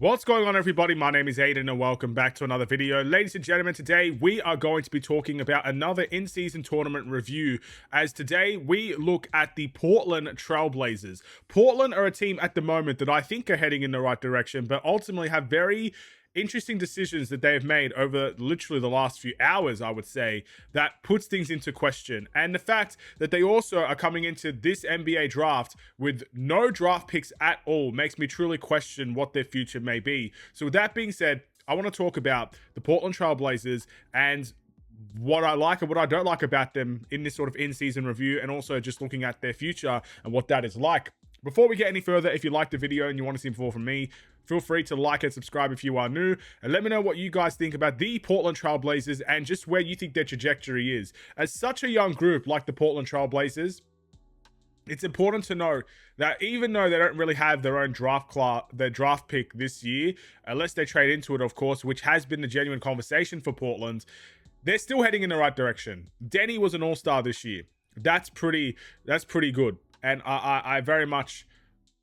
What's going on, everybody? My name is Aiden and welcome back to another video. Ladies and gentlemen, today we are going to be talking about another in-season tournament review, as today we look at the Portland TrailBlazers. Portland are a team at the moment that I think are heading in the right direction, but ultimately have very interesting decisions that they have made over literally the last few hours, I would say, that puts things into question. And the fact that they also are coming into this NBA draft with no draft picks at all makes me truly question what their future may be. So with that being said, I want to talk about the Portland TrailBlazers and what I like and what I don't like about them in this sort of in-season review, and also just looking at their future and what that is like. Before we get any further, if you like the video and you want to see more from me, feel free to like and subscribe if you are new, and let me know what you guys think about the Portland TrailBlazers and just where you think their trajectory is. As such a young group like the Portland TrailBlazers, it's important to know that even though they don't really have their own their draft pick this year, unless they trade into it, of course, which has been the genuine conversation for Portland, they're still heading in the right direction. Denny was an all-star this year. That's pretty good. And I very much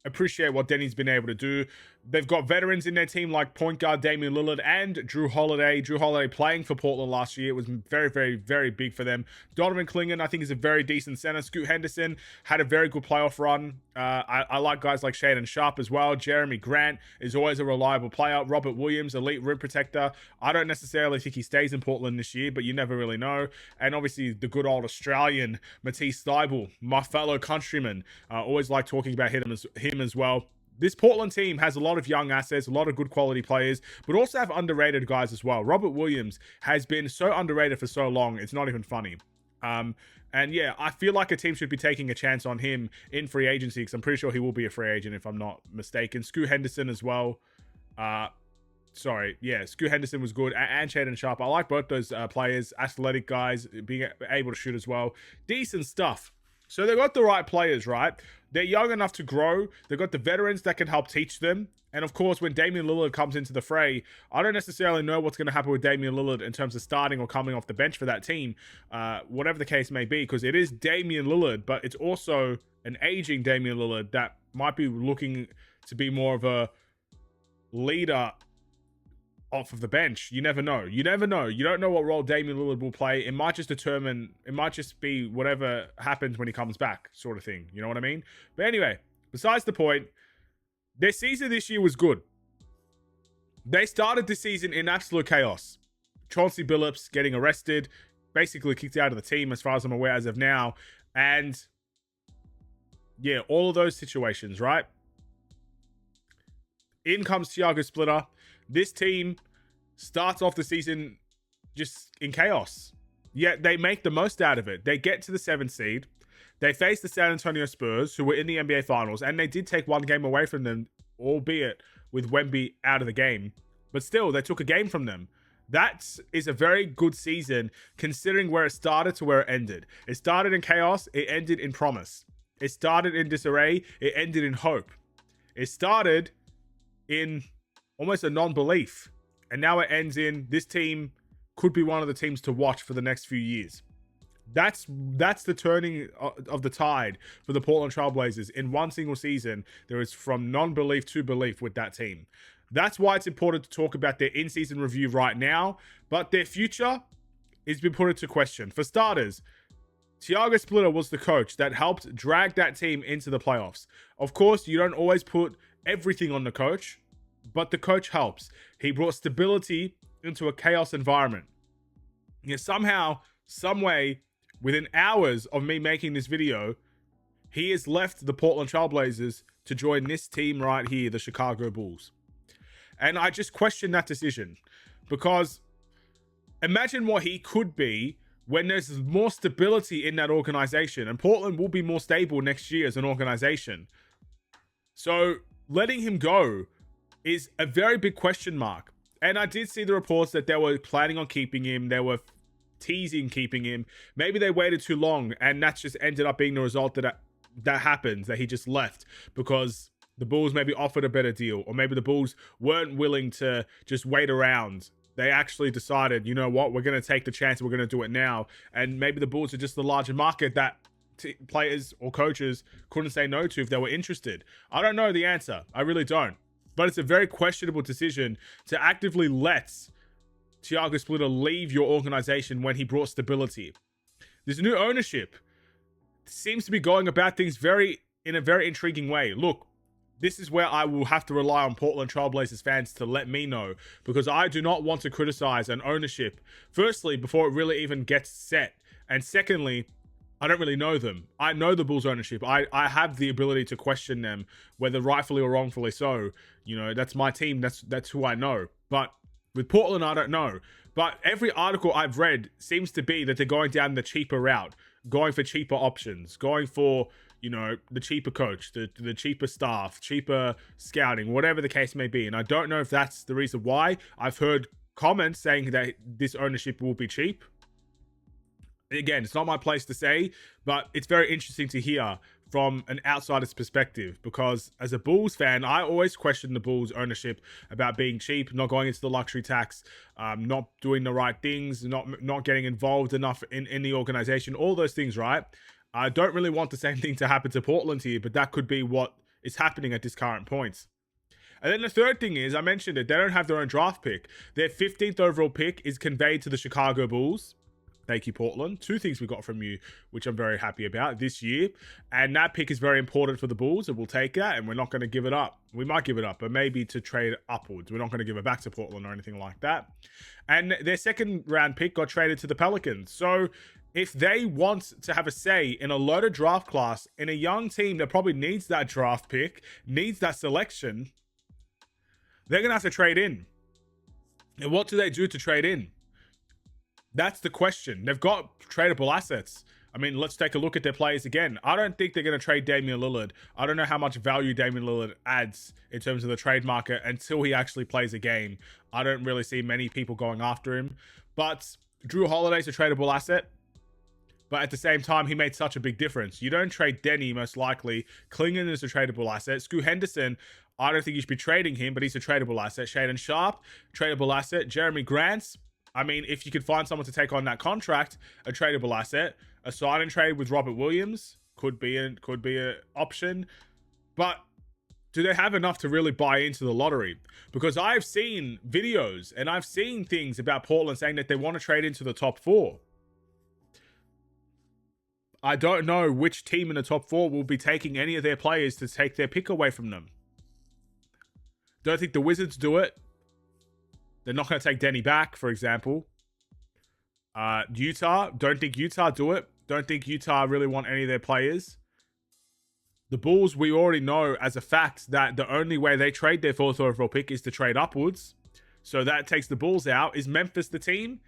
appreciate what Denny's been able to do. They've got veterans in their team like point guard Damian Lillard and Drew Holiday. Drew Holiday playing for Portland last year. It was very, very, very big for them. Donovan Clingan, I think, is a very decent center. Scoot Henderson had a very good playoff run. I like guys like Shaedon Sharpe as well. Jeremy Grant is always a reliable player. Robert Williams, elite rim protector. I don't necessarily think he stays in Portland this year, but you never really know. And obviously the good old Australian Matisse Thybulle, my fellow countryman. Always like talking about him as well. This Portland team has a lot of young assets, a lot of good quality players, but also have underrated guys as well. Robert Williams has been so underrated for so long, it's not even funny. And yeah, I feel like a team should be taking a chance on him in free agency, because I'm pretty sure he will be a free agent if I'm not mistaken. Scoot Henderson as well. Scoot Henderson was good, and Shaedon Sharpe. I like both those players, athletic guys, being able to shoot as well. Decent stuff. So they got the right players, right? They're young enough to grow. They've got the veterans that can help teach them. And of course, when Damian Lillard comes into the fray, I don't necessarily know what's going to happen with Damian Lillard in terms of starting or coming off the bench for that team, whatever the case may be, because it is Damian Lillard, but it's also an aging Damian Lillard that might be looking to be more of a leader off of the bench. You never know. You never know. You don't know what role Damian Lillard will play. It might just be whatever happens when he comes back, sort of thing. You know what I mean? But anyway, besides the point, their season this year was good. They started the season in absolute chaos. Chauncey Billups getting arrested, basically kicked out of the team as far as I'm aware as of now. And yeah, all of those situations, right? In comes Thiago Splitter. This team starts off the season just in chaos. Yet they make the most out of it. They get to the 7th seed. They face the San Antonio Spurs, who were in the NBA Finals, and they did take one game away from them, albeit with Wemby out of the game. But still, they took a game from them. That is a very good season, considering where it started to where it ended. It started in chaos. It ended in promise. It started in disarray. It ended in hope. It started in almost a non-belief, and now it ends in this team could be one of the teams to watch for the next few years. That's the turning of the tide for the Portland TrailBlazers. In one single season, there is from non-belief to belief with that team. That's why it's important to talk about their in-season review right now, but their future has been put into question. For starters, Thiago Splitter was the coach that helped drag that team into the playoffs. Of course, you don't always put everything on the coach, but the coach helps. He brought stability into a chaos environment. Yet somehow, some way, within hours of me making this video, he has left the Portland TrailBlazers to join this team right here, the Chicago Bulls. And I just question that decision, because imagine what he could be when there's more stability in that organization, and Portland will be more stable next year as an organization. So letting him go is a very big question mark. And I did see the reports that they were planning on keeping him. They were teasing keeping him. Maybe they waited too long, and that's just ended up being the result that happens, that he just left because the Bulls maybe offered a better deal, or maybe the Bulls weren't willing to just wait around. They actually decided, you know what, we're going to take the chance, we're going to do it now. And maybe the Bulls are just the larger market that players or coaches couldn't say no to if they were interested. I don't know the answer. I really don't. But it's a very questionable decision to actively let Thiago Splitter leave your organization when he brought stability. This new ownership seems to be going about things in a very intriguing way. Look, this is where I will have to rely on Portland TrailBlazers fans to let me know, because I do not want to criticize an ownership, firstly, before it really even gets set. And secondly, I don't really know them. I know the Bulls ownership. I have the ability to question them, whether rightfully or wrongfully so. You know, that's my team. That's who I know. But with Portland, I don't know. But every article I've read seems to be that they're going down the cheaper route, going for cheaper options, going for, you know, the cheaper coach, the cheaper staff, cheaper scouting, whatever the case may be. And I don't know if that's the reason why. I've heard comments saying that this ownership will be cheap. Again, it's not my place to say, but it's very interesting to hear from an outsider's perspective, because as a Bulls fan, I always question the Bulls ownership about being cheap, not going into the luxury tax, not doing the right things, not getting involved enough in the organization, all those things, right? I don't really want the same thing to happen to Portland here, but that could be what is happening at this current point. And then the third thing is, I mentioned it, they don't have their own draft pick. Their 15th overall pick is conveyed to the Chicago Bulls. Thank you, Portland. 2 things we got from you, which I'm very happy about this year. And that pick is very important for the Bulls, and we'll take that, and we're not going to give it up. We might give it up, but maybe to trade upwards. We're not going to give it back to Portland or anything like that. And their second round pick got traded to the Pelicans. So if they want to have a say in a loaded draft class, in a young team that probably needs that draft pick, needs that selection, they're going to have to trade in. And what do they do to trade in? That's the question. They've got tradable assets. I mean, let's take a look at their players again. I don't think they're going to trade Damian Lillard. I don't know how much value Damian Lillard adds in terms of the trade market until he actually plays a game. I don't really see many people going after him. But Drew Holiday's a tradable asset. But at the same time, he made such a big difference. You don't trade Denny, most likely. Klingon is a tradable asset. Scoot Henderson, I don't think you should be trading him, but he's a tradable asset. Shaedon Sharpe, tradable asset. Jeremy Grant, I mean, if you could find someone to take on that contract, a tradable asset. A sign and trade with Robert Williams could be an option. But do they have enough to really buy into the lottery? Because I've seen videos and I've seen things about Portland saying that they want to trade into the top 4. I don't know which team in the top 4 will be taking any of their players to take their pick away from them. Don't think the Wizards do it. They're not going to take Denny back, for example. Utah, don't think Utah do it. Don't think Utah really want any of their players. The Bulls, we already know as a fact that the only way they trade their 4th overall pick is to trade upwards. So that takes the Bulls out. Is Memphis the team?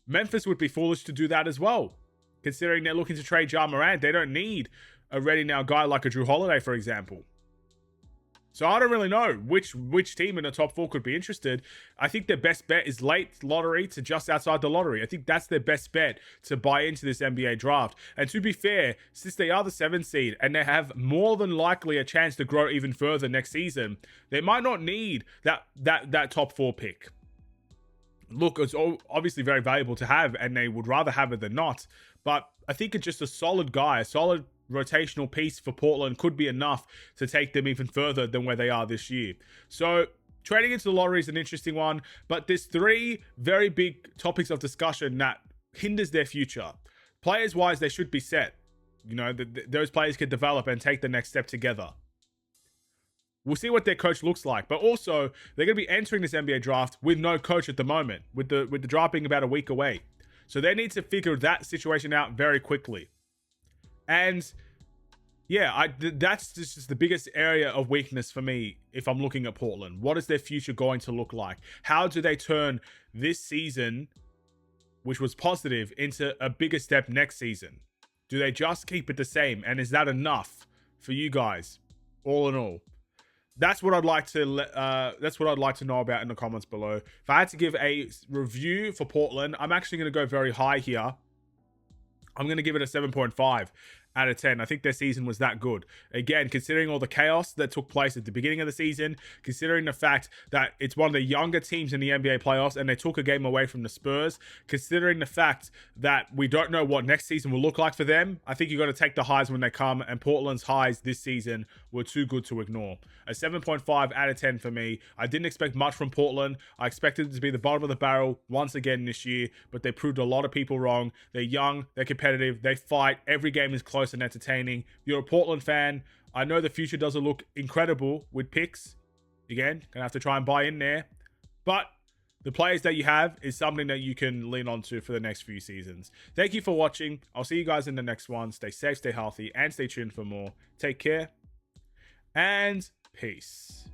Memphis would be foolish to do that as well, considering they're looking to trade Ja Morant. They don't need a ready now guy like a Drew Holiday, for example. So I don't really know which team in the top 4 could be interested. I think their best bet is late lottery to just outside the lottery. I think that's their best bet to buy into this NBA draft. And to be fair, since they are the 7th seed and they have more than likely a chance to grow even further next season, they might not need that top 4 pick. Look, it's obviously very valuable to have, and they would rather have it than not. But I think it's just a solid guy, a solid rotational piece for Portland could be enough to take them even further than where they are this year. So trading into the lottery is an interesting one, but there's 3 very big topics of discussion that hinders their future. Players wise, they should be set. You know, those players can develop and take the next step together. We'll see what their coach looks like, but also they're going to be entering this NBA draft with no coach at the moment, with the draft being about a week away. So they need to figure that situation out very quickly. And yeah, that's just the biggest area of weakness for me if I'm looking at Portland. What is their future going to look like? How do they turn this season, which was positive, into a bigger step next season? Do they just keep it the same? And is that enough for you guys, all in all? That's what I'd like to know about in the comments below. If I had to give a review for Portland, I'm actually going to go very high here. I'm going to give it a 7.5. out of 10. I think their season was that good. Again, considering all the chaos that took place at the beginning of the season, considering the fact that it's one of the younger teams in the NBA playoffs and they took a game away from the Spurs, considering the fact that we don't know what next season will look like for them, I think you got to take the highs when they come, and Portland's highs this season were too good to ignore. A 7.5 out of 10 for me. I didn't expect much from Portland. I expected it to be the bottom of the barrel once again this year, but they proved a lot of people wrong. They're young, they're competitive, they fight. Every game is close and entertaining. You're a Portland fan. I know the future doesn't look incredible with picks. Again, gonna have to try and buy in there. But the players that you have is something that you can lean on to for the next few seasons. Thank you for watching. I'll see you guys in the next one. Stay safe, stay healthy, and stay tuned for more. Take care, and peace.